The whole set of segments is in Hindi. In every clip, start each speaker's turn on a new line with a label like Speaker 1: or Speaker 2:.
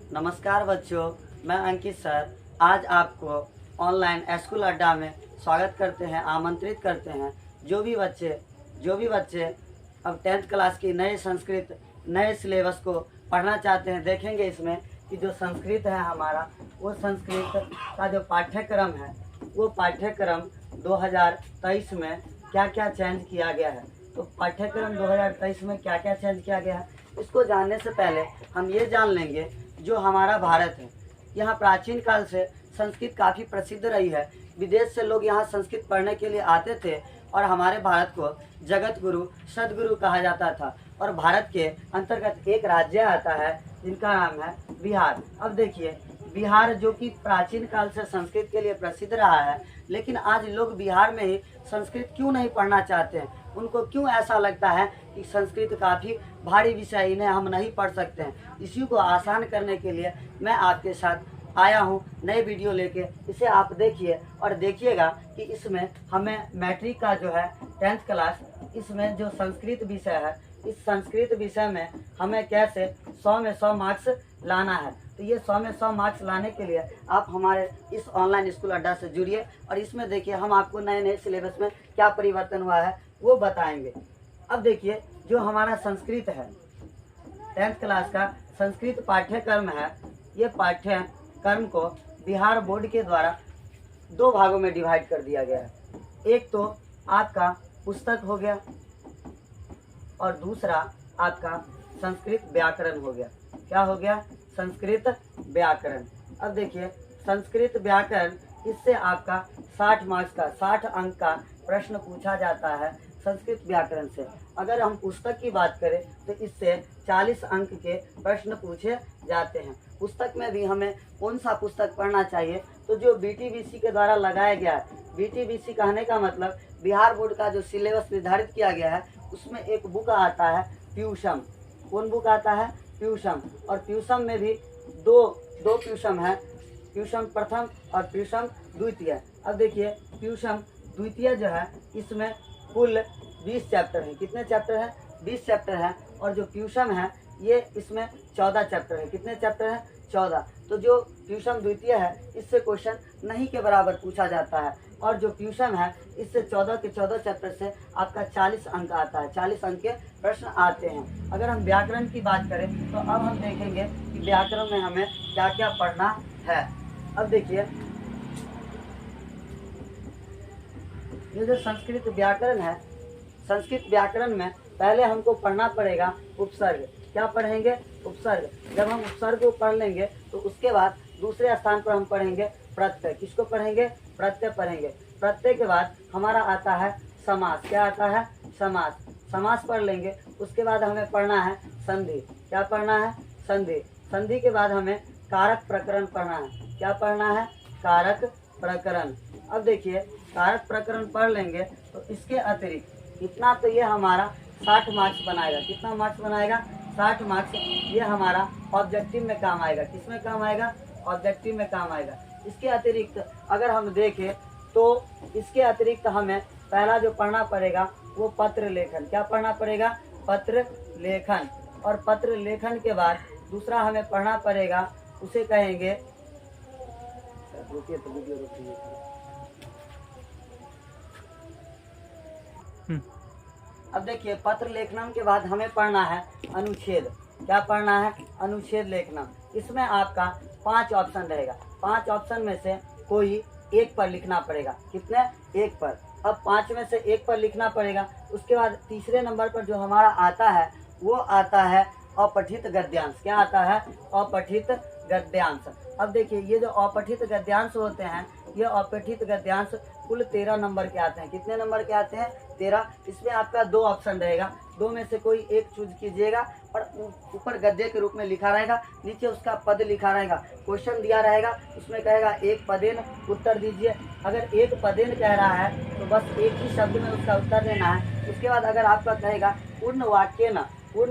Speaker 1: नमस्कार बच्चों, मैं अंकित सर आज आपको ऑनलाइन स्कूल अड्डा में स्वागत करते हैं, आमंत्रित करते हैं। जो भी बच्चे अब 10th क्लास की नए संस्कृत नए सिलेबस को पढ़ना चाहते हैं, देखेंगे इसमें कि जो संस्कृत है हमारा, वो संस्कृत का जो पाठ्यक्रम है वो पाठ्यक्रम 2023 में क्या क्या चेंज किया गया है। तो पाठ्यक्रम 2023 में क्या क्या चेंज किया गया है, इसको जानने से पहले हम ये जान लेंगे जो हमारा भारत है, यहाँ प्राचीन काल से संस्कृत काफ़ी प्रसिद्ध रही है। विदेश से लोग यहाँ संस्कृत पढ़ने के लिए आते थे और हमारे भारत को जगत गुरु सदगुरु कहा जाता था। और भारत के अंतर्गत एक राज्य आता है जिनका नाम है बिहार। अब देखिए, बिहार जो कि प्राचीन काल से संस्कृत के लिए प्रसिद्ध रहा है, लेकिन आज लोग बिहार में ही संस्कृत क्यों नहीं पढ़ना चाहते हैं? उनको क्यों ऐसा लगता है कि संस्कृत काफ़ी भारी विषय, इन्हें हम नहीं पढ़ सकते हैं? इसी को आसान करने के लिए मैं आपके साथ आया हूँ नए वीडियो लेके। इसे आप देखिए और देखिएगा कि इसमें हमें मैट्रिक का जो है 10th क्लास, इसमें जो संस्कृत विषय है, इस संस्कृत विषय में हमें कैसे 100 में 100 मार्क्स लाना है। तो ये 100 में 100 मार्क्स लाने के लिए आप हमारे इस ऑनलाइन स्कूल अड्डा से जुड़िए और इसमें देखिए हम आपको नए नए सिलेबस में क्या परिवर्तन हुआ है वो बताएंगे। अब देखिए, जो हमारा संस्कृत है 10th क्लास का संस्कृत पाठ्यक्रम है, ये पाठ्यक्रम को बिहार बोर्ड के द्वारा 2 भागों में डिवाइड कर दिया गया है। एक तो आपका पुस्तक हो गया और दूसरा आपका संस्कृत व्याकरण हो गया। क्या हो गया? संस्कृत व्याकरण। अब देखिए, संस्कृत व्याकरण, इससे आपका 60 मार्क्स का 60 अंक का प्रश्न पूछा जाता है संस्कृत व्याकरण से। अगर हम पुस्तक की बात करें तो इससे 40 अंक के प्रश्न पूछे जाते हैं। पुस्तक में भी हमें कौन सा पुस्तक पढ़ना चाहिए? तो जो BTBC के द्वारा लगाया गया है, BTBC कहने का मतलब बिहार बोर्ड का जो सिलेबस निर्धारित किया गया है, उसमें एक बुक आता है ट्यूशन। कौन बुक आता है? ट्यूशन। और ट्यूशन में भी दो ट्यूशन है, ट्यूशन प्रथम और ट्यूशन द्वितीय। अब देखिए, ट्यूशन द्वितीय जो है इसमें कुल 20 चैप्टर हैं। कितने चैप्टर हैं? 20 चैप्टर हैं। और जो ट्यूशन है ये इसमें 14 चैप्टर है। कितने चैप्टर हैं? 14। तो जो ट्यूशन द्वितीय है इससे क्वेश्चन नहीं के बराबर पूछा जाता है, और जो ट्यूशन है इससे 14 के 14 चैप्टर से आपका 40 अंक आता है, 40 अंक के प्रश्न आते हैं। अगर हम व्याकरण की बात करें तो अब हम देखेंगे कि व्याकरण में हमें क्या क्या पढ़ना है। अब देखिए, ये जो संस्कृत व्याकरण है, संस्कृत व्याकरण में पहले हमको पढ़ना पड़ेगा उपसर्ग। क्या पढ़ेंगे? उपसर्ग। जब हम उपसर्ग को पढ़ लेंगे तो उसके बाद दूसरे स्थान पर हम पढ़ेंगे प्रत्यय। किसको पढ़ेंगे? प्रत्यय पढ़ेंगे। प्रत्यय के बाद हमारा आता है समास। क्या आता है? समास। समास पढ़ लेंगे। उसके बाद हमें पढ़ना है संधि। क्या पढ़ना है? संधि। संधि के बाद हमें कारक प्रकरण पढ़ना है। क्या पढ़ना है? कारक प्रकरण। अब देखिए, कारक प्रकरण पढ़ लेंगे तो इसके अतिरिक्त इतना तो ये हमारा 60 मार्क्स बनाएगा। कितना मार्क्स बनाएगा? 60 मार्क्स। ये हमारा ऑब्जेक्टिव में काम आएगा। किस में काम आएगा? ऑब्जेक्टिव में काम आएगा। इसके अतिरिक्त अगर हम देखें तो इसके अतिरिक्त हमें पहला जो पढ़ना पड़ेगा वो पत्र लेखन। क्या पढ़ना पड़ेगा? पत्र लेखन। और पत्र लेखन के बाद दूसरा हमें पढ़ना पड़ेगा, उसे कहेंगे, रुकिए तो वीडियो रुकिए। अब देखिए, पत्र लेखनम के बाद हमें पढ़ना है अनुच्छेद। क्या पढ़ना है? अनुच्छेद लेखनम। इसमें आपका 5 ऑप्शन रहेगा। 5 ऑप्शन में से कोई एक पर लिखना पड़ेगा। कितने? एक पर। अब 5 में से एक पर लिखना पड़ेगा। उसके बाद तीसरे नंबर पर जो हमारा आता है वो आता है अपठित गद्यांश। क्या आता है? अपठित गद्यांश। अब देखिए, ये जो अपठित गद्यांश होते हैं, ये अपठित गद्यांश कुल 13 नंबर के आते हैं। कितने नंबर के आते हैं? 13। इसमें आपका 2 ऑप्शन रहेगा, 2 में से कोई एक चूज कीजिएगा और ऊपर गद्य के रूप में लिखा रहेगा, नीचे उसका पद लिखा रहेगा। क्वेश्चन दिया रहेगा, उसमें कहेगा एक पदेन उत्तर दीजिए। अगर एक पदेन कह रहा है तो बस एक ही शब्द में उसका उत्तर देना है। उसके बाद अगर आपका कहेगा पूर्ण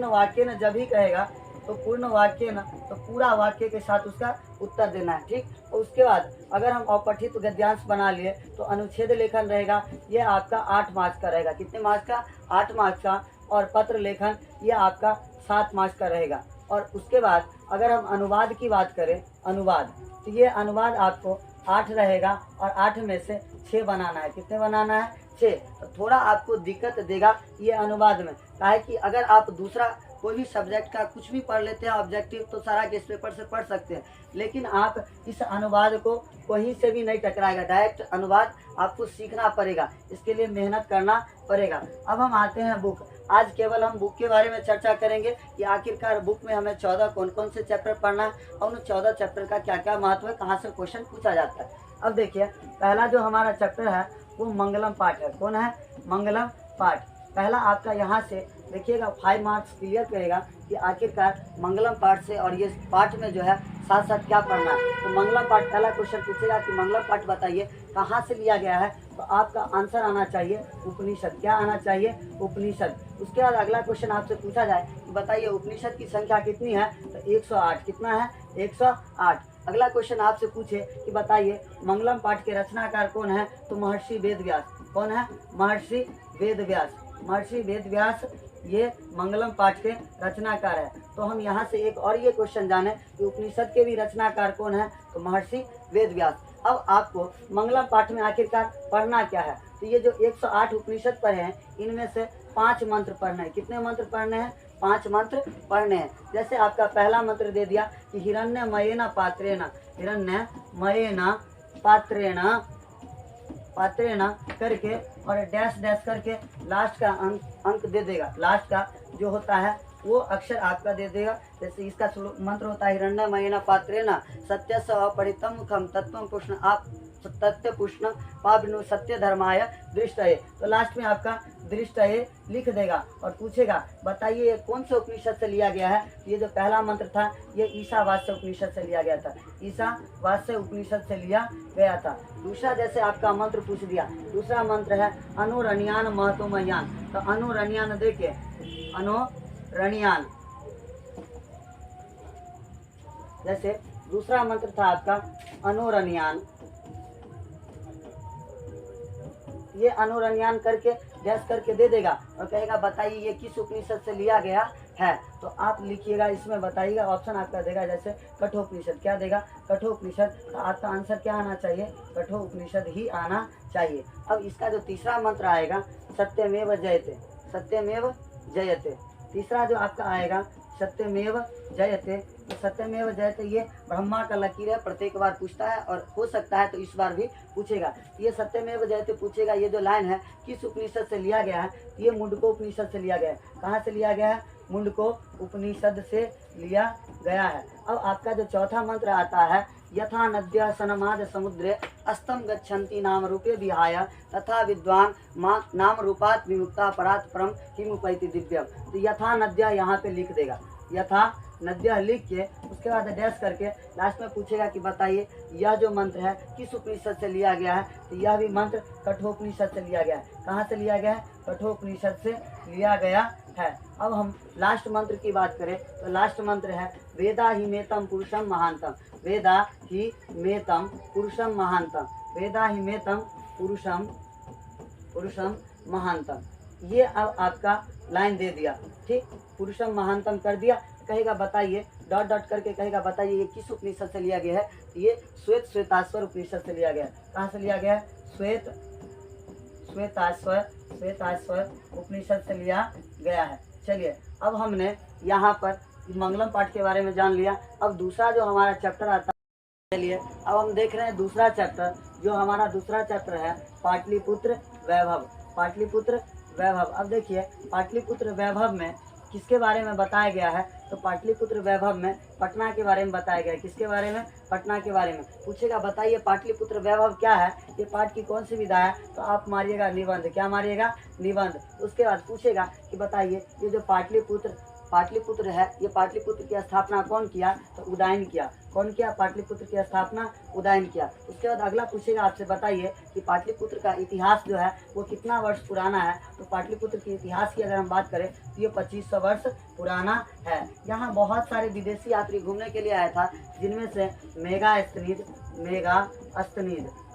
Speaker 1: वाक्य न जब ही कहेगा तो पूर्ण वाक्य न, तो पूरा वाक्य के साथ उसका उत्तर देना है। ठीक। और उसके बाद अगर हम अपठित गद्यांश बना लिए तो अनुच्छेद लेखन रहेगा, ये आपका 8 मार्क्स का रहेगा। कितने मार्क्स का? 8 मार्क्स का। और पत्र लेखन ये आपका 7 मार्क्स का रहेगा। और उसके बाद अगर हम अनुवाद की बात करें, अनुवाद, तो ये अनुवाद आपको 8 रहेगा और 8 में से 6 बनाना है। कितने बनाना है? 6। तो थोड़ा आपको दिक्कत देगा ये अनुवाद में, काहे कि अगर आप दूसरा कोई भी सब्जेक्ट का कुछ भी पढ़ लेते हैं ऑब्जेक्टिव तो सारा गेस्ट पेपर से पढ़ सकते हैं, लेकिन आप इस अनुवाद को कहीं से भी नहीं टकराएगा, डायरेक्ट अनुवाद आपको सीखना पड़ेगा, इसके लिए मेहनत करना पड़ेगा। अब हम आते हैं बुक। आज केवल हम बुक के बारे में चर्चा करेंगे कि आखिरकार बुक में हमें 14 कौन कौन से चैप्टर पढ़ना है और उन 14 चैप्टर का क्या क्या महत्व है, कहाँ से क्वेश्चन पूछा जाता है। अब देखिए, पहला जो हमारा चैप्टर है वो मंगलम पाठ है। कौन है? मंगलम पाठ। पहला आपका यहाँ से देखिएगा 5 मार्क्स क्लियर करेगा कि आखिरकार मंगलम पाठ से और ये पाठ में जो है साथ साथ क्या पढ़ना है। तो मंगलम पाठ, पहला क्वेश्चन पूछेगा कि मंगलम पाठ बताइए कहाँ से लिया गया है, तो आपका आंसर आना चाहिए उपनिषद। क्या आना चाहिए? उपनिषद। उसके बाद अगला क्वेश्चन आपसे पूछा जाए कि बताइए उपनिषद की संख्या कितनी है, तो 108। कितना है? 108। अगला क्वेश्चन आपसे पूछे कि बताइए मंगलम पाठ के रचनाकार कौन है, तो महर्षि वेद व्यास। कौन है? महर्षि वेद व्यास। महर्षि वेद व्यास ये मंगलम पाठ के रचनाकार है। तो हम यहाँ से एक और ये क्वेश्चन जाने कि उपनिषद के भी रचनाकार कौन है, तो महर्षि वेद व्यास। अब आपको मंगलम पाठ में आखिरकार पढ़ना क्या है, तो ये जो 108 उपनिषद पढ़े हैं इनमें से 5 मंत्र पढ़ने हैं। कितने मंत्र पढ़ने हैं? 5 मंत्र पढ़ने हैं। जैसे आपका पहला मंत्र दे दिया कि हिरण्यमयेन पात्रेण, हिरण्यमयेन पात्रेण करके और डैश डैश करके लास्ट का अंक दे देगा। लास्ट का जो होता है वो अक्षर आपका दे देगा। जैसे इसका मंत्र होता है हिरण्यमयेन पात्रेण सत्यस्य अपरितम मुखम तत्वं पुष्ण आप तत्व पुष्ण पावनु सत्य धर्माय दृष्टये। तो लास्ट में आपका दृष्टये लिख देगा और पूछेगा बताइए ये कौन से उपनिषद से लिया गया है। ये जो पहला मंत्र था ये ईशावास्य उपनिषद से लिया गया था, ईशावास्य उपनिषद से लिया गया था। दूसरा जैसे आपका मंत्र पूछ दिया, दूसरा मंत्र है अनुरणियान महतोमयान। तो अनुरणियान देखिए, अनुरणियान, जैसे दूसरा मंत्र था आपका अनुरणियान, ये अनुरणियान करके डैश करके दे देगा और कहेगा बताइए ये किस उपनिषद से लिया गया है। तो आप लिखिएगा, इसमें बताइएगा, ऑप्शन आपका देगा जैसे कठोपनिषद। क्या देगा? कठोपनिषद। तो आपका आंसर क्या आना चाहिए? कठोपनिषद ही आना चाहिए। अब इसका जो तीसरा मंत्र आएगा सत्यमेव जयते, सत्यमेव जयते। तीसरा जो आपका आएगा सत्यमेव जयते, तो सत्यमेव जयते ये ब्रह्मा का लकीर है, प्रत्येक बार पूछता है और हो सकता है तो इस बार भी पूछेगा। ये सत्यमेव जयते पूछेगा, ये जो लाइन है किस उपनिषद से लिया गया है, ये मुंडको उपनिषद से लिया गया है। कहाँ से लिया गया है? मुंडको उपनिषद से लिया गया है। अब आपका जो चौथा मंत्र आता है यथा नद्या सनमाद समुद्रे अस्तम गच्छन्ति नाम रूपे विहाय तथा विद्वान नाम रूपात विमुक्ता परात परम किमुपैति दिव्यम। तो यथा नद्या यहाँ पे लिख देगा, यथा नद्या लिख के उसके बाद डैश करके लास्ट में पूछेगा कि बताइए यह जो मंत्र है किस उपनिषद से लिया गया है। तो यह भी मंत्र कठोपनिषद से लिया गया है। कहाँ से लिया गया है? कठोपनिषद से लिया गया है। अब हम लास्ट मंत्र की बात करें तो लास्ट मंत्र है वेदा ही मेतम पुरुषम महांतम, वेदा ही मेतम पुरुषम महांतम, वेदा ही मेतम पुरुषम महांतम। ये अब आपका लाइन दे दिया, ठीक, पुरुषम महांतम कर दिया। कहेगा बताइए डॉट डॉट करके कहेगा बताइए ये किस उपनिषद से लिया गया है। ये श्वेत श्वेताश्वर उपनिषद से लिया गया है। कहाँ से लिया गया है? श्वेताश्वर उपनिषद से लिया गया है। चलिए अब हमने यहाँ पर मंगलम पाठ के बारे में जान लिया। अब दूसरा जो हमारा चैप्टर आता है, चलिए अब हम देख रहे हैं दूसरा चैप्टर। जो हमारा दूसरा चैप्टर है पाटलिपुत्र वैभव, पाटलिपुत्र वैभव। अब देखिए पाटलिपुत्र वैभव में किसके बारे में बताया गया है, तो पाटलिपुत्र वैभव में पटना के बारे में बताया गया है। किसके बारे में? पटना के बारे में। पूछेगा बताइए पाटलिपुत्र वैभव क्या है, ये पाठ की कौन सी विधा है, तो आप मारिएगा निबंध। क्या मारिएगा? निबंध। उसके बाद पूछेगा कि बताइए ये जो पाटलिपुत्र है, ये पाटलिपुत्र की स्थापना कौन किया, तो उदयन किया। कौन किया? पाटलिपुत्र की स्थापना उदयन किया। उसके बाद अगला पूछेगा आपसे बताइए कि पाटलिपुत्र का इतिहास जो है वो कितना वर्ष पुराना है। तो पाटलिपुत्र के इतिहास की अगर हम बात करें तो ये 2500 वर्ष पुराना है। यहाँ बहुत सारे विदेशी यात्री घूमने के लिए आया था, जिनमें से मेगास्थनीज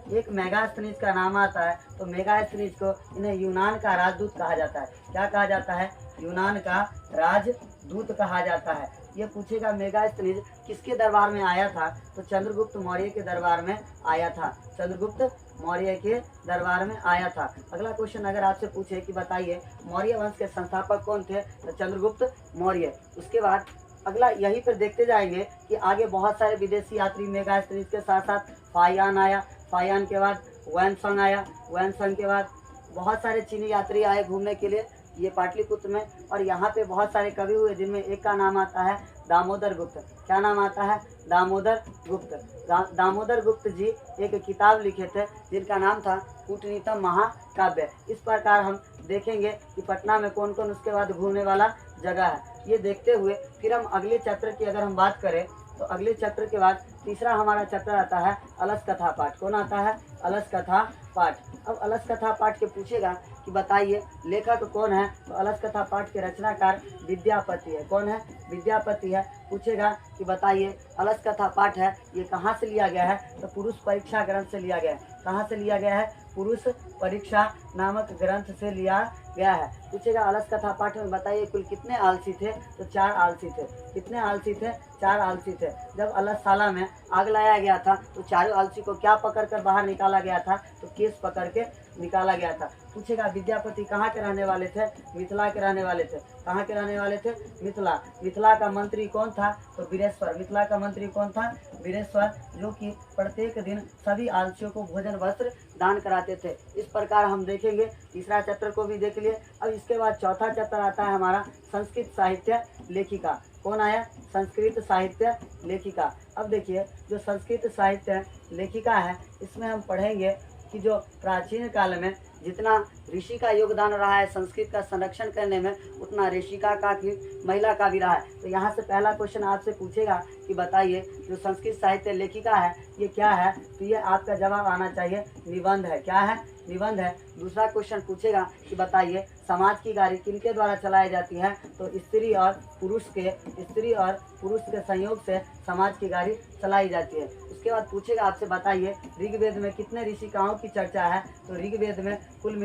Speaker 1: एक मेगास्थनीज का नाम आता है। तो मेगास्थनीज को इन्हें यूनान का राजदूत कहा जाता है। क्या कहा जाता है? यूनान का राजदूत कहा जाता है। ये पूछेगा मेगास्थनीज किसके दरबार में आया था, तो चंद्रगुप्त मौर्य के दरबार में आया था, चंद्रगुप्त मौर्य के दरबार में आया था। अगला क्वेश्चन अगर आपसे पूछे कि बताइए मौर्य वंश के संस्थापक कौन थे, तो चंद्रगुप्त मौर्य। उसके बाद अगला यहीं पर देखते जाएंगे कि आगे बहुत सारे विदेशी यात्री मेगास्थनीज के साथ साथ फायान आया, फायान के बाद वैनसंग आया, वैनसंग के बाद बहुत सारे चीनी यात्री आए घूमने के लिए ये पाटलिपुत्र में। और यहाँ पे बहुत सारे कवि हुए जिनमें एक का नाम आता है दामोदर गुप्त। क्या नाम आता है, दामोदर गुप्त। दामोदर गुप्त जी एक किताब लिखे थे जिनका नाम था कूटनीतम महाकाव्य। इस प्रकार हम देखेंगे कि पटना में कौन कौन उसके बाद घूमने वाला जगह है। ये देखते हुए फिर हम अगले चैप्टर की अगर हम बात करें तो अगले चैप्टर के बाद तीसरा हमारा चैप्टर आता है अलस कथा पाठ। कौन आता है, अलस कथा पाठ। अब अलस कथा पाठ के पूछेगा कि बताइए लेखक कौन है, तो अलस कथा पाठ के रचनाकार विद्यापति है। कौन है, विद्यापति है। पूछेगा कि बताइए अलस कथा पाठ है ये कहाँ से लिया गया है, तो पुरुष परीक्षा ग्रंथ से लिया गया है। कहाँ से लिया गया है, पुरुष परीक्षा नामक ग्रंथ से लिया गया है। पूछेगा अलस कथा पाठ में बताइए कुल कितने आलसी थे, तो 4 आलसी थे। कितने आलसी थे, 4 आलसी थे। जब अलसशाला में आग लाया गया था तो चारों आलसी को क्या पकड़ कर बाहर निकाला गया था, तो केस पकड़ के निकाला गया था। पूछेगा विद्यापति कहाँ के रहने वाले थे, मिथिला के रहने वाले थे। कहाँ के रहने वाले थे, मिथिला। मिथिला का मंत्री कौन था, तो वीरेश्वर। मिथिला का मंत्री कौन था, वीरेश्वर, जो कि प्रत्येक दिन सभी आलसियों को भोजन वस्त्र दान कराते थे। इस प्रकार हम देखेंगे, तीसरा चैप्टर को भी देख लिए। अब इसके बाद चौथा चैप्टर आता है हमारा संस्कृत साहित्य लेखिका। कौन आया, संस्कृत साहित्य लेखिका। अब देखिए जो संस्कृत साहित्य लेखिका है इसमें हम पढ़ेंगे कि जो प्राचीन काल में जितना ऋषि का योगदान रहा है संस्कृत का संरक्षण करने में, उतना ऋषिका का भी, महिला का भी रहा है। तो यहाँ से पहला क्वेश्चन आपसे पूछेगा कि बताइए जो संस्कृत साहित्य लेखिका है ये क्या है, तो ये आपका जवाब आना चाहिए निबंध है। क्या है, निबंध है। दूसरा क्वेश्चन पूछेगा कि बताइए समाज की गाड़ी किनके द्वारा चलाई जाती है, तो स्त्री और पुरुष के संयोग से समाज की गाड़ी चलाई जाती है। उसके बाद पूछेगा आपसे बताइए ऋग्वेद में कितने ऋषिकाओं की चर्चा है, तो ऋग्वेद में कुल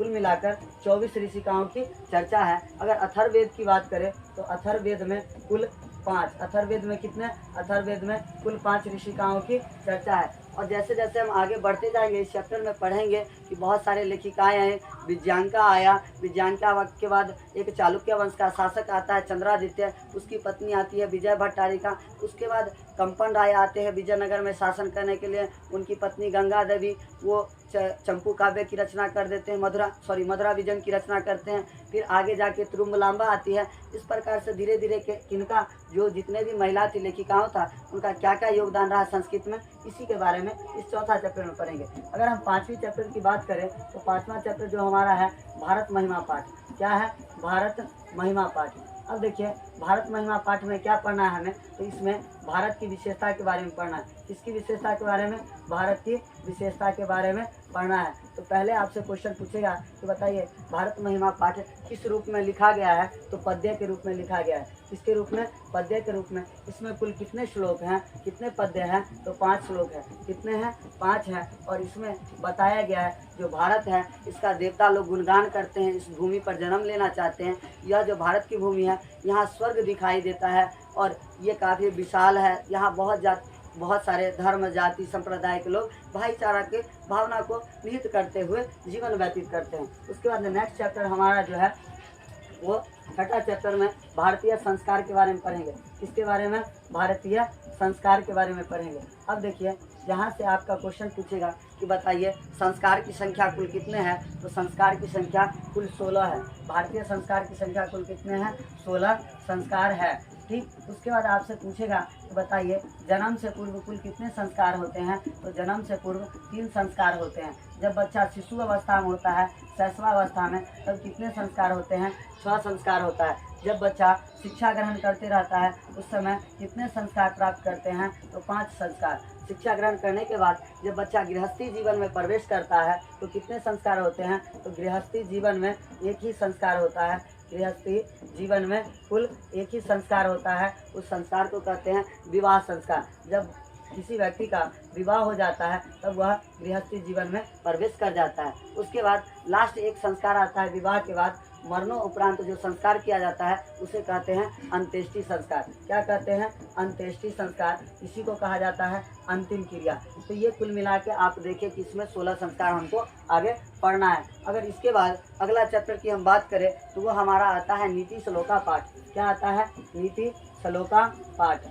Speaker 1: मिलाकर 24 ऋषिकाओं की चर्चा है। अगर अथर्ववेद की बात करें तो अथर्ववेद में कुल 5, अथर्ववेद में कितने, अथर्ववेद में कुल 5 ऋषिकाओं की चर्चा है। और जैसे जैसे हम आगे बढ़ते जाएंगे इस चैप्टर में पढ़ेंगे कि बहुत सारे लेखिकाएँ हैं। विज्ञानका आया, विज्ञानका के बाद एक चालुक्य वंश का शासक आता है चंद्रादित्य, उसकी पत्नी आती है विजय भट्टारिका। उसके बाद कंपन राय आते हैं विजयनगर में शासन करने के लिए, उनकी पत्नी गंगा देवी वो चंपू काव्य की रचना कर देते हैं, मधुरा विजन की रचना करते हैं। फिर आगे जाके तुरुम्बलाम्बा आती है। इस प्रकार से धीरे धीरे किनका जो जितने भी महिला थी लेखिकाओं था उनका क्या क्या योगदान रहा संस्कृत में, इसी के बारे में इस चौथा चैप्टर में पढ़ेंगे। अगर हम 5वीं चैप्टर की बात करें तो 5वां चैप्टर जो हमारा है भारत महिमा पाठ। क्या है, भारत महिमा पाठ। अब देखिए भारत महिमा पाठ में क्या पढ़ना है हमें, तो इसमें भारत की विशेषता के बारे में पढ़ना है। किसकी विशेषता के बारे में, भारत की विशेषता के बारे में पढ़ना है। तो पहले आपसे क्वेश्चन पूछेगा कि बताइए भारत महिमा पाठ किस रूप में लिखा गया है, तो पद्य के रूप में लिखा गया है। किसके रूप में, पद्य के रूप में। इसमें कुल कितने श्लोक हैं, कितने पद्य हैं, तो 5 श्लोक हैं। कितने हैं, 5 हैं। और इसमें बताया गया है जो भारत है इसका देवता लोग गुणगान करते हैं, इस भूमि पर जन्म लेना चाहते हैं। यह जो भारत की भूमि है यहाँ स्वर्ग दिखाई देता है और ये काफ़ी विशाल है। यहाँ बहुत सारे धर्म जाति संप्रदाय के लोग भाईचारा के भावना को निहित करते हुए जीवन व्यतीत करते हैं। उसके बाद नेक्स्ट चैप्टर हमारा जो है वो छठा चैप्टर में भारतीय संस्कार के बारे में पढ़ेंगे। किसके बारे में, भारतीय संस्कार के बारे में पढ़ेंगे। अब देखिए यहाँ से आपका क्वेश्चन पूछेगा कि बताइए संस्कार की संख्या कुल कितने हैं, तो संस्कार की संख्या कुल 16 है। भारतीय संस्कार की संख्या कुल कितने हैं, 16 संस्कार है। ठीक, उसके बाद आपसे पूछेगा कि बताइए जन्म से पूर्व कुल कितने संस्कार होते हैं, तो जन्म से पूर्व 3 संस्कार होते हैं। जब बच्चा शिशु अवस्था में होता है, शैशवावस्था में, तब कितने संस्कार होते हैं, 6 संस्कार होता है। जब बच्चा शिक्षा ग्रहण करते रहता है उस समय कितने संस्कार प्राप्त करते हैं, तो 5 संस्कार। शिक्षा ग्रहण करने के बाद जब बच्चा गृहस्थी जीवन में प्रवेश करता है तो कितने संस्कार होते हैं, तो गृहस्थी जीवन में एक ही संस्कार होता है। गृहस्थी जीवन में कुल एक ही संस्कार होता है, उस संस्कार को कहते हैं विवाह संस्कार। जब किसी व्यक्ति का विवाह हो जाता है तब वह गृहस्थी जीवन में प्रवेश कर जाता है। उसके बाद लास्ट एक संस्कार आता है विवाह के बाद, मरणों उपरांत जो संस्कार किया जाता है उसे कहते हैं अंत्येष्टि संस्कार। क्या कहते हैं? अंत्येष्टि संस्कार। इसी को कहा जाता है अंतिम क्रिया। तो ये कुल मिला के आप देखिए कि इसमें 16 संस्कार हमको आगे पढ़ना है। अगर इसके बाद अगला चैप्टर की हम बात करें तो वो हमारा आता है नीति श्लोका पाठ। क्या आता है? नीति श्लोका पाठ।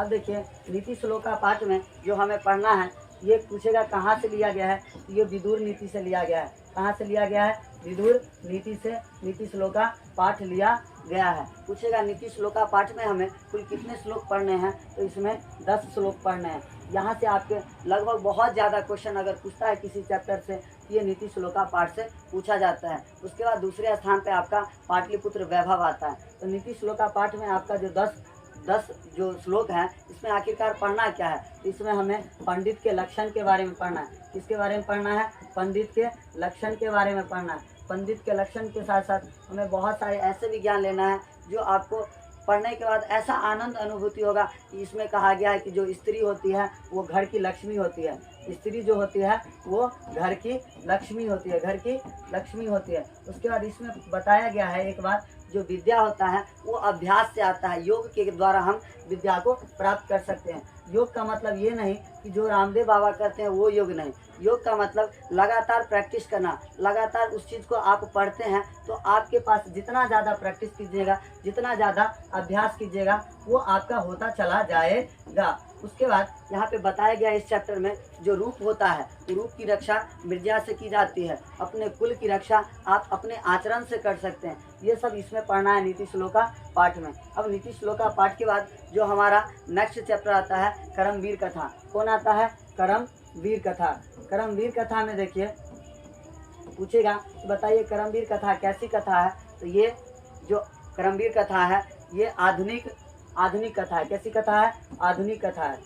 Speaker 1: अब देखिए नीति श्लोका पाठ में जो हमें पढ़ना है, ये पूछेगा कहाँ से लिया गया है, तो ये विदुर नीति से लिया गया है। कहाँ से लिया गया है? विदुर नीति से नीति श्लोका पाठ लिया गया है। पूछेगा नीति श्लोका पाठ में हमें कुल कितने श्लोक पढ़ने हैं, तो इसमें 10 श्लोक पढ़ने हैं। यहाँ से आपके लगभग बहुत ज़्यादा क्वेश्चन अगर पूछता है किसी चैप्टर से, तो ये नीति श्लोका पाठ से पूछा जाता है। उसके बाद दूसरे स्थान पे आपका पाटलिपुत्र वैभव आता है। तो नीति श्लोका पाठ में आपका जो 10 जो श्लोक हैं, इसमें आखिरकार पढ़ना क्या है? तो इसमें हमें पंडित के लक्षण के बारे में पढ़ना है। किसके बारे में पढ़ना है? पंडित के लक्षण के बारे में पढ़ना है। पंडित के लक्षण के साथ साथ हमें बहुत सारे ऐसे भी ज्ञान लेना है जो आपको पढ़ने के बाद ऐसा आनंद अनुभूति होगा कि इसमें कहा गया है कि जो स्त्री होती है वो घर की लक्ष्मी होती है। स्त्री जो होती है वो घर की लक्ष्मी होती है, घर की लक्ष्मी होती है। उसके बाद इसमें बताया गया है एक बात, जो विद्या होता है वो अभ्यास से आता है। योग के द्वारा हम विद्या को प्राप्त कर सकते हैं। योग का मतलब ये नहीं कि जो रामदेव बाबा करते हैं वो योग नहीं। योग का मतलब लगातार प्रैक्टिस करना। लगातार उस चीज़ को आप पढ़ते हैं तो आपके पास जितना ज़्यादा प्रैक्टिस कीजिएगा, जितना ज़्यादा अभ्यास कीजिएगा, वो आपका होता चला जाएगा। उसके बाद यहाँ पे बताया गया इस चैप्टर में जो रूप होता है, रूप की रक्षा मिर्जा से की जाती है। अपने कुल की रक्षा आप अपने आचरण से कर सकते हैं। ये सब इसमें पढ़ना है नीति श्लोका पाठ में। अब नीति श्लोका पाठ के बाद जो हमारा नेक्स्ट चैप्टर आता है कर्मवीर कथा। कौन आता है? कर्मवीर कथा। कर्मवीर कथा में देखिए पूछेगा बताइए कर्मवीर कथा कैसी कथा है? तो ये जो कर्मवीर कथा है ये आधुनिक कथा है। कैसी कथा है? आधुनिक कथा है।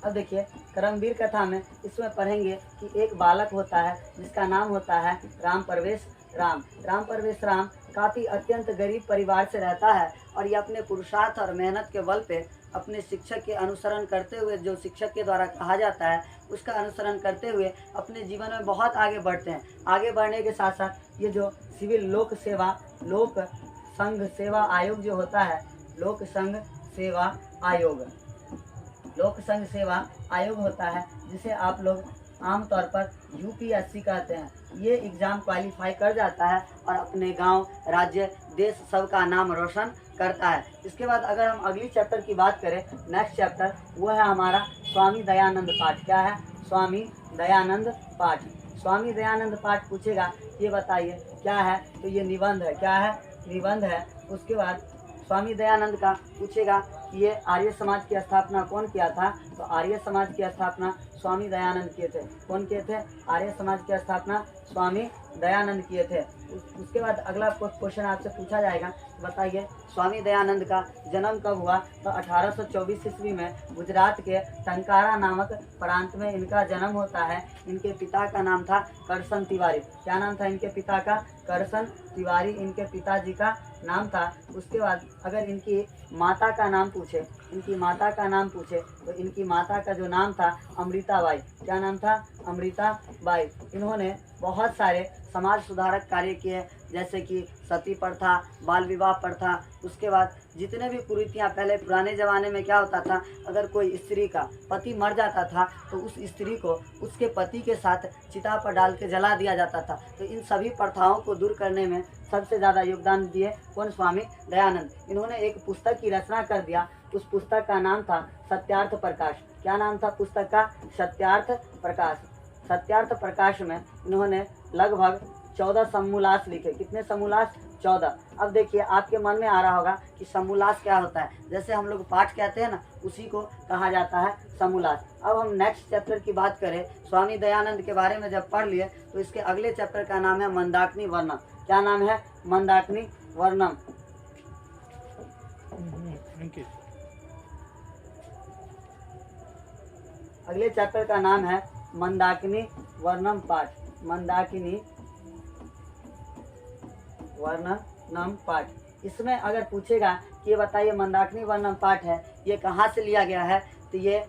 Speaker 1: अब देखिए कर्मवीर कथा में इसमें पढ़ेंगे कि एक बालक होता है जिसका नाम होता है राम परवेश राम। राम परवेश राम काफ़ी अत्यंत गरीब परिवार से रहता है और ये अपने पुरुषार्थ और मेहनत के बल पे अपने शिक्षक के अनुसरण करते हुए, जो शिक्षक के द्वारा कहा जाता है उसका अनुसरण करते हुए अपने जीवन में बहुत आगे बढ़ते हैं। आगे बढ़ने के साथ साथ ये जो सिविल लोक संघ सेवा आयोग जो होता है, लोक संघ सेवा आयोग होता है, जिसे आप लोग आमतौर पर यूपीएससी कहते हैं। ये एग्ज़ाम क्वालिफाई कर जाता है और अपने गांव, राज्य, देश सब का नाम रोशन करता है। इसके बाद अगर हम अगली चैप्टर की बात करें, नेक्स्ट चैप्टर वो है हमारा स्वामी दयानंद पाठ। क्या है? स्वामी दयानंद पाठ। स्वामी दयानंद पाठ पूछेगा ये बताइए क्या है? तो ये निबंध है। क्या है? निबंध है। उसके बाद स्वामी दयानंद का पूछेगा कि ये आर्य समाज की स्थापना कौन किया था? तो आर्य समाज की स्थापना स्वामी दयानंद किए थे। कौन किए थे? आर्य समाज की स्थापना स्वामी दयानंद किए थे। उसके बाद अगला क्वेश्चन आपसे पूछा जाएगा, बताइए स्वामी दयानंद का जन्म कब हुआ? तो 1824 ईस्वी में गुजरात के टंकारा नामक प्रांत में इनका जन्म होता है। इनके पिता का नाम था करसन तिवारी। क्या नाम था इनके पिता का? करसन तिवारी इनके पिताजी का नाम था। उसके बाद अगर इनकी माता का नाम पूछे, तो इनकी माता का जो नाम था अमृताबाई। क्या नाम था? अमृताबाई। इन्होंने बहुत सारे समाज सुधारक कार्य किए, जैसे कि सती प्रथा, बाल विवाह प्रथा। उसके बाद जितने भी कुरीतियाँ, पहले पुराने ज़माने में क्या होता था, अगर कोई स्त्री का पति मर जाता था तो उस स्त्री को उसके पति के साथ चिता पर डाल के जला दिया जाता था। तो इन सभी प्रथाओं को दूर करने में सबसे ज़्यादा योगदान दिए कौन? स्वामी दयानंद। इन्होंने एक पुस्तक की रचना कर दिया। उस पुस्तक का नाम था सत्यार्थ प्रकाश। क्या नाम था पुस्तक का? सत्यार्थ प्रकाश। सत्यार्थ प्रकाश में इन्होंने लगभग 14 समूलास लिखे। कितने समूलास? 14। अब देखिए आपके मन में आ रहा होगा कि समूलास क्या होता है। जैसे हम लोग पाठ कहते हैं ना, उसी को कहा जाता है समूलास। अब हम नेक्स्ट चैप्टर की बात करें, स्वामी दयानंद के बारे में जब पढ़ लिए तो इसके अगले चैप्टर का नाम है मंदाकिनी वर्णम। क्या नाम है? मंदाकिनी वर्णम। अगले चैप्टर का नाम है मंदाकिनी वर्णम पाठ। मंदाकिनी वर्णम पाठ। इसमें अगर पूछेगा कि ये बताइए मंदाकिनी वर्णम पाठ है, ये कहाँ से लिया गया है? तो ये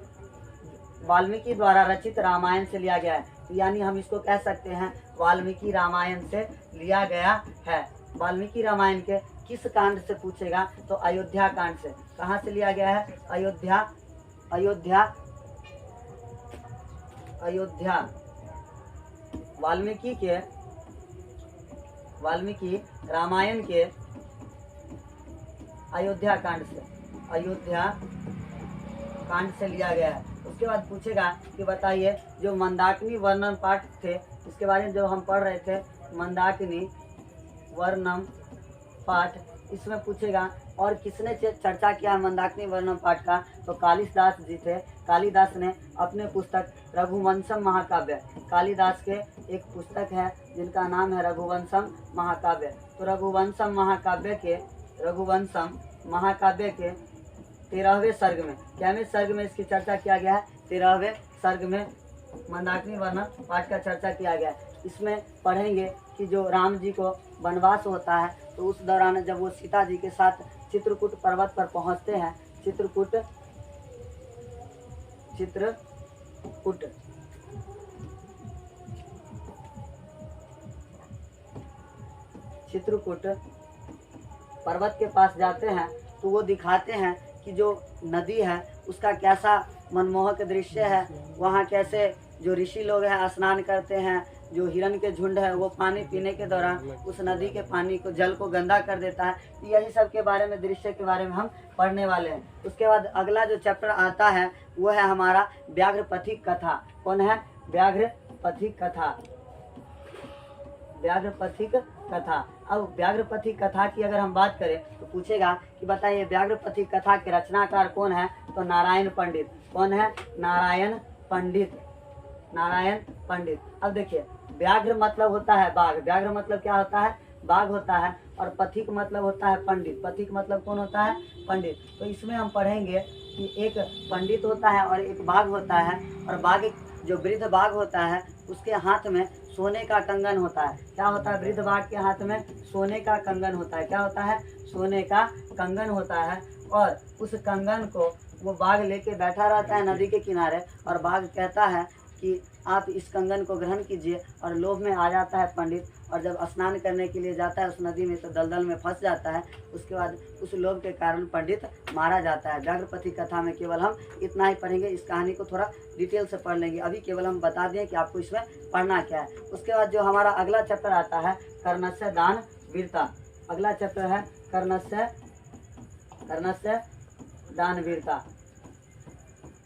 Speaker 1: वाल्मीकि द्वारा रचित रामायण से लिया गया है। तो यानी हम इसको कह सकते हैं वाल्मीकि रामायण से लिया गया है। वाल्मीकि रामायण के किस कांड से पूछेगा तो अयोध्या कांड से। कहाँ से लिया गया है? अयोध्या वाल्मीकि रामायण के अयोध्या कांड से लिया गया है। उसके बाद पूछेगा कि बताइए जो मंदाकिनी वर्णन पाठ थे, इसके बारे में जो हम पढ़ रहे थे, मंदाकिनी वर्णन पाठ, इसमें पूछेगा और किसने चर्चा किया मंदाकिनी वर्णन पाठ का, तो कालिदास जी थे। कालिदास ने अपने पुस्तक रघुवंशम महाकाव्य, कालिदास के एक पुस्तक है जिनका नाम है रघुवंशम महाकाव्य। तो रघुवंशम महाकाव्य के 13वें सर्ग में, कैवें सर्ग में इसकी चर्चा किया गया है? 13वें सर्ग में मंदाकिनी वर्णन पाठ का चर्चा किया गया है। इसमें पढ़ेंगे कि जो राम जी को वनवास होता है तो उस दौरान जब वो सीता जी के साथ चित्रकूट पर्वत पर पहुंचते हैं, चित्रकूट पर्वत के पास जाते हैं तो वो दिखाते हैं कि जो नदी है उसका कैसा मनमोहक दृश्य है। वहाँ कैसे जो ऋषि लोग हैं स्नान करते हैं, जो हिरण के झुंड है वो पानी पीने के दौरान उस नदी के पानी को, जल को गंदा कर देता है। तो यही सब के बारे में, दृश्य के बारे में हम पढ़ने वाले हैं। उसके बाद अगला जो चैप्टर आता है वो है हमारा व्याघ्रपथिक कथा। कौन है? व्याघ्रपथिक कथा। अब व्याघ्रपथिक कथा की अगर हम बात करें तो पूछेगा कि बताइए व्याघ्रपथिक कथा के रचनाकार कौन है, तो नारायण पंडित। कौन है? नारायण पंडित। अब देखिए व्याघ्र मतलब होता है बाघ, व्याघ्र मतलब क्या होता है? बाघ होता है। और पथिक मतलब होता है पंडित, पथिक मतलब कौन होता है? पंडित। तो इसमें हम पढ़ेंगे कि एक पंडित होता है और एक बाघ होता है, और बाघ जो वृद्ध बाघ होता है उसके हाथ में सोने का कंगन होता है। क्या होता है? वृद्ध बाघ के हाथ में सोने का कंगन होता है। क्या होता है? सोने का कंगन होता है। और उस कंगन को वो बाघ लेके बैठा रहता है नदी के किनारे, और बाघ कहता है कि आप इस कंगन को ग्रहण कीजिए। और लोभ में आ जाता है पंडित, और जब स्नान करने के लिए जाता है उस नदी में तो दलदल में फंस जाता है। उसके बाद उस लोभ के कारण पंडित मारा जाता है। व्याघ्रपथिक कथा में केवल हम इतना ही पढ़ेंगे, इस कहानी को थोड़ा डिटेल से पढ़ लेंगे। अभी केवल हम बता दें कि आपको इसमें पढ़ना क्या है। उसके बाद जो हमारा अगला चैप्टर आता है कर्णस्य दान वीरता। अगला चैप्टर है कर्णस्य दान वीरता।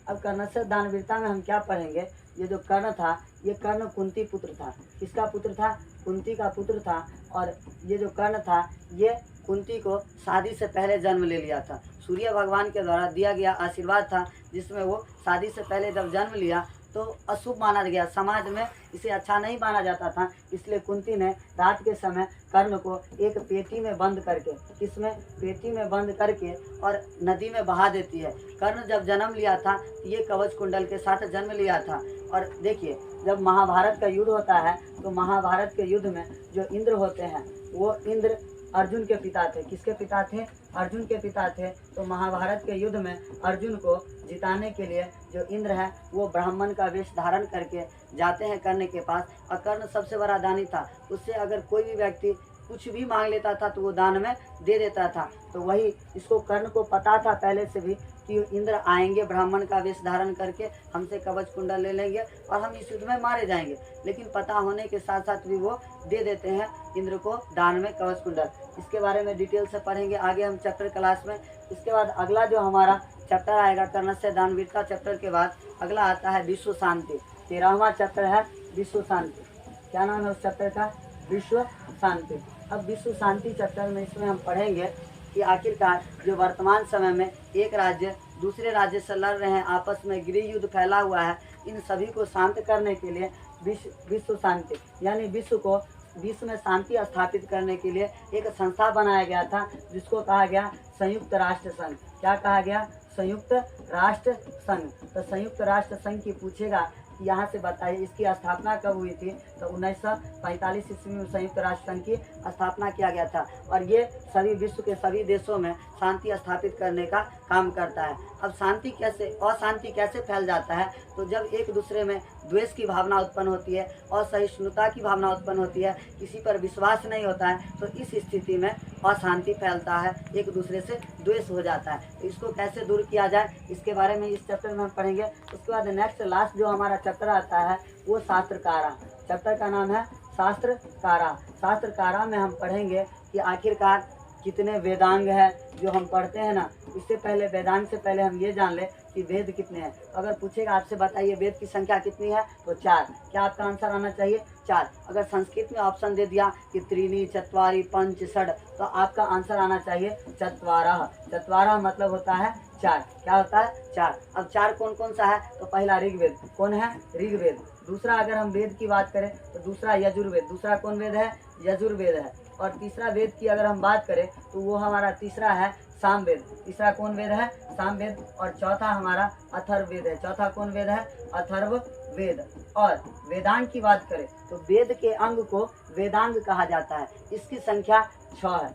Speaker 1: अब कर्णस्य दान वीरता में हम क्या पढ़ेंगे? ये जो कर्ण था, ये कर्ण कुंती पुत्र था। किसका पुत्र था? कुंती का पुत्र था। और ये जो कर्ण था ये कुंती को शादी से पहले जन्म ले लिया था। सूर्य भगवान के द्वारा दिया गया आशीर्वाद था, जिसमें वो शादी से पहले जब जन्म लिया तो अशुभ माना गया, समाज में इसे अच्छा नहीं माना जाता था। इसलिए कुंती ने रात के समय कर्ण को एक पेटी में बंद करके, किसमें? पेटी में बंद करके और नदी में बहा देती है। कर्ण जब जन्म लिया था ये कवच कुंडल के साथ जन्म लिया था। और देखिए जब महाभारत का युद्ध होता है तो महाभारत के युद्ध में जो इंद्र होते हैं वो इंद्र अर्जुन के पिता थे। किसके पिता थे? अर्जुन के पिता थे। तो महाभारत के युद्ध में अर्जुन को जिताने के लिए जो इंद्र है वो ब्राह्मण का वेश धारण करके जाते हैं कर्ण के पास। और कर्ण सबसे बड़ा दानी था, उससे अगर कोई भी व्यक्ति कुछ भी मांग लेता था तो वो दान में दे देता था। तो वही इसको कर्ण को पता था पहले से भी कि इंद्र आएंगे ब्राह्मण का वेश धारण करके, हमसे कवच कुंडल ले लेंगे और हम इस युद्ध में मारे जाएंगे। लेकिन पता होने के साथ साथ भी वो दे देते हैं इंद्र को दान में कवच कुंडल। इसके बारे में डिटेल से पढ़ेंगे आगे हम चैप्टर क्लास में। इसके बाद अगला जो हमारा चैप्टर आएगा कर्णस्य दान वीरता चैप्टर के बाद अगला आता है विश्व शांति। 13वां चैप्टर है विश्व शांति। क्या नाम है उस चैप्टर का? विश्व शांति। अब विश्व शांति चैप्टर में इसमें हम पढ़ेंगे कि आखिरकार जो वर्तमान समय में एक राज्य दूसरे राज्य से लड़ रहे हैं, आपस में गृह युद्ध फैला हुआ है, इन सभी को शांत करने के लिए विश्व शांति यानी विश्व में शांति स्थापित करने के लिए एक संस्था बनाया गया था, जिसको कहा गया संयुक्त राष्ट्र संघ। क्या कहा गया? संयुक्त राष्ट्र संघ। तो संयुक्त राष्ट्र संघ की पूछेगा कि यहाँ से बताइए इसकी स्थापना कब हुई थी? तो 1945 ईस्वी में संयुक्त राष्ट्र संघ की स्थापना किया गया था और ये सभी विश्व के सभी देशों में शांति स्थापित करने का काम करता है। अब अशांति कैसे फैल जाता है, तो जब एक दूसरे में द्वेष की भावना उत्पन्न होती है, असहिष्णुता की भावना उत्पन्न होती है, किसी पर विश्वास नहीं होता है, तो इस स्थिति में अशांति फैलता है, एक दूसरे से द्वेष हो जाता है। तो इसको कैसे दूर किया जाए, इसके बारे में इस चैप्टर में हम पढ़ेंगे। उसके बाद नेक्स्ट लास्ट जो हमारा चैप्टर आता है वो शास्त्रकारा। चैप्टर का नाम है शास्त्रकारा। शास्त्रकारा में हम पढ़ेंगे कि आखिरकार कितने वेदांग है जो हम पढ़ते हैं ना। इससे पहले वेदांग से पहले हम ये जान ले कि वेद कितने हैं। अगर पूछेगा आपसे बताइए वेद की संख्या कितनी है, तो 4। क्या आपका आंसर आना चाहिए 4। अगर संस्कृत में ऑप्शन दे दिया कि त्रीणी चत्वारि पंच षड, तो आपका आंसर आना चाहिए चत्वारः। चत्वारः मतलब होता है 4। क्या होता है 4। अब 4 कौन कौन सा है, तो पहला ऋग्वेद। कौन है, ऋग्वेद। दूसरा अगर हम वेद की बात करें तो दूसरा यजुर्वेद। दूसरा कौन वेद है, यजुर्वेद है। और तीसरा वेद की अगर हम बात करें तो वो हमारा तीसरा है सामवेद। तीसरा कौन वेद है, सामवेद। और चौथा हमारा अथर्ववेद है। चौथा कौन वेद है, अथर्ववेद। और वेदांग की बात करें तो वेद के अंग को वेदांग कहा जाता है। इसकी संख्या 6 है।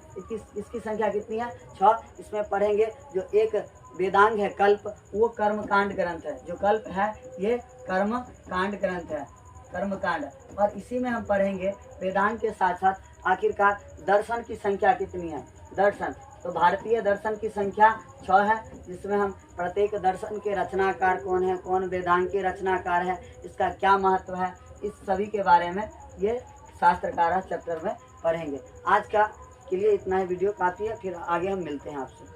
Speaker 1: इसकी संख्या कितनी है, 6। इसमें पढ़ेंगे जो एक वेदांग है कल्प, वो कर्मकांड ग्रंथ है। जो कल्प है ये कर्मकांड ग्रंथ है, कर्मकांड। और इसी में हम पढ़ेंगे वेदांग के साथ साथ आखिरकार दर्शन की संख्या कितनी है। दर्शन तो भारतीय दर्शन की संख्या 6 है, जिसमें हम प्रत्येक दर्शन के रचनाकार कौन है, कौन वेदांग के रचनाकार है, इसका क्या महत्व है, इस सभी के बारे में ये शास्त्रकारा चैप्टर में पढ़ेंगे। आज का के लिए इतना ही वीडियो काफ़ी है, फिर आगे हम मिलते हैं आपसे।